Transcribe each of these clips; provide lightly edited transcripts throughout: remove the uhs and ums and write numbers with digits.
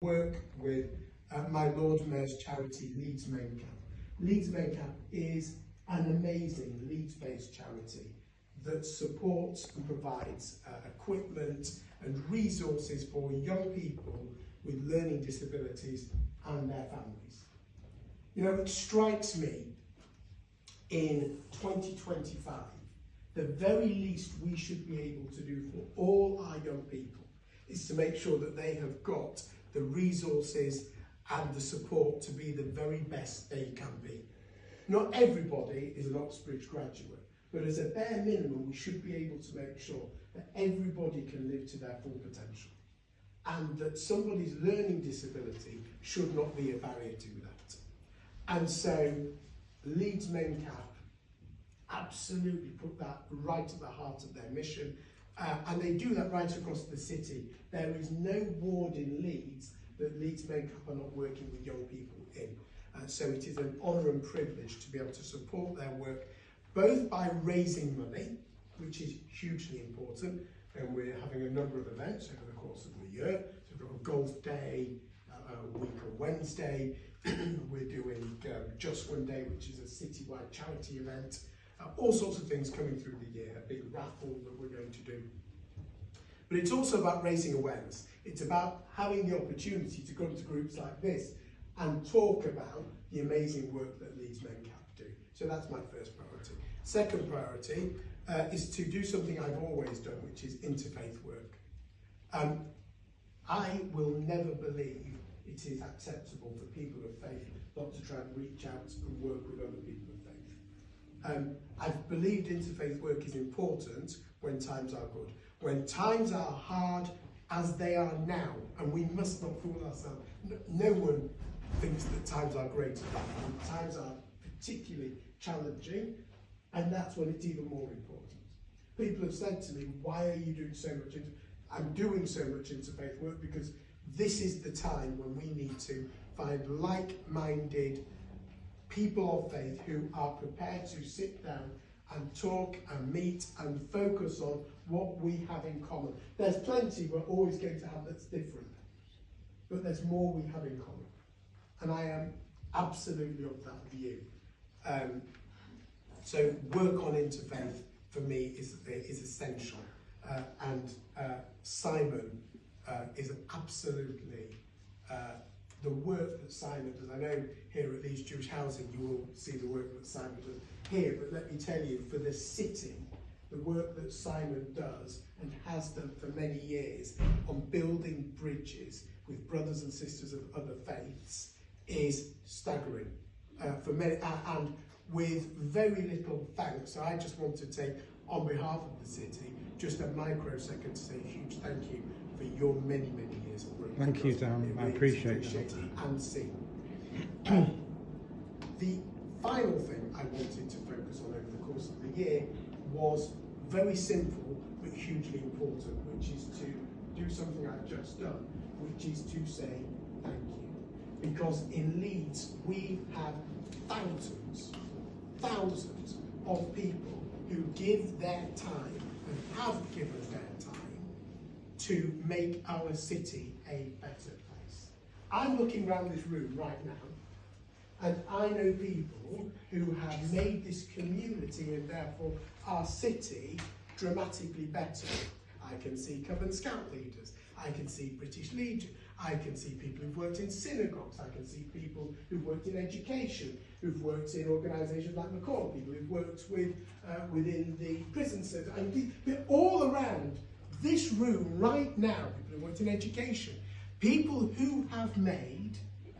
work with my Lord Mayor's charity, Leeds Main Camp. Leeds Main Camp is an amazing Leeds-based charity that supports and provides equipment and resources for young people with learning disabilities and their families. You know, it strikes me in 2025, the very least we should be able to do for all our young people is to make sure that they have got the resources and the support to be the very best they can be. Not everybody is an Oxbridge graduate, but as a bare minimum, we should be able to make sure that everybody can live to their full potential, and that somebody's learning disability should not be a barrier to that. And so Leeds Main Camp absolutely put that right at the heart of their mission, and they do that right across the city. There is no ward in Leeds that Leeds Main Camp are not working with young people in. So it is an honour and privilege to be able to support their work, both by raising money, which is hugely important, and we're having a number of events over the course of the year. So we've got a golf day, a week on Wednesday, we're doing Just One Day, which is a citywide charity event, all sorts of things coming through the year, a big raffle that we're going to do. But it's also about raising awareness. It's about having the opportunity to come to groups like this and talk about the amazing work that Leeds Main Camp do. So that's my first priority. Second priority is to do something I've always done, which is interfaith work. I will never believe it is acceptable for people of faith not to try and reach out and work with other people of faith. I've believed interfaith work is important when times are good. When times are hard, as they are now, and we must not fool ourselves, no one thinks that times are great at that time. Times are particularly challenging, and that's when it's even more important. People have said to me, why are you doing so much? I'm doing so much interfaith work because this is the time when we need to find like-minded people of faith who are prepared to sit down and talk and meet and focus on what we have in common. There's plenty we're always going to have that's different, but there's more we have in common. And I am absolutely of that view. So work on interfaith for me is essential. And Simon is absolutely the work that Simon does. I know here at Leeds Jewish Housing you will see the work that Simon does here, but let me tell you, for the city, the work that Simon does and has done for many years on building bridges with brothers and sisters of other faiths is staggering for many, and with very little thanks. So I just want to take, on behalf of the city, just a microsecond to say a huge thank you for your many, many years of work. Thank you, Dan. I appreciate that. And seen. The final thing I wanted to focus on over the course of the year was very simple but hugely important, which is to do something I've just done, which is to say thank you. Because in Leeds we have thousands of people who give their time and have given their time to make our city a better place. I'm looking around this room right now, and I know people who have made this community and therefore our city dramatically better. I can see Cohen Scout leaders, I can see British Legion, I can see people who've worked in synagogues, I can see people who've worked in education, who've worked in organisations like McCall, people who've worked with within the prison service. And all around this room right now, people who've worked in education, people who have made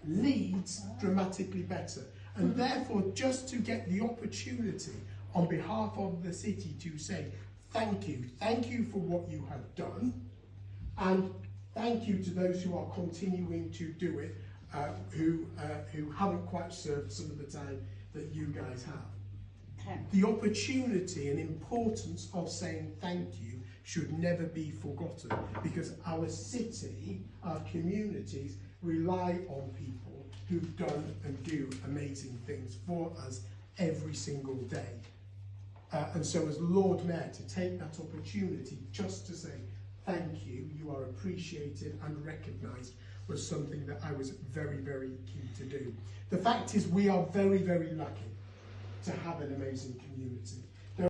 Leeds dramatically better. And therefore, just to get the opportunity on behalf of the city to say thank you for what you have done, and thank you to those who are continuing to do it, who haven't quite served some of the time that you guys have. The opportunity and importance of saying thank you should never be forgotten, because our city, our communities rely on people who've done and do amazing things for us every single day. And so as Lord Mayor, to take that opportunity just to say thank you, you are appreciated and recognised was something that I was very, very keen to do. The fact is we are very, very lucky to have an amazing community.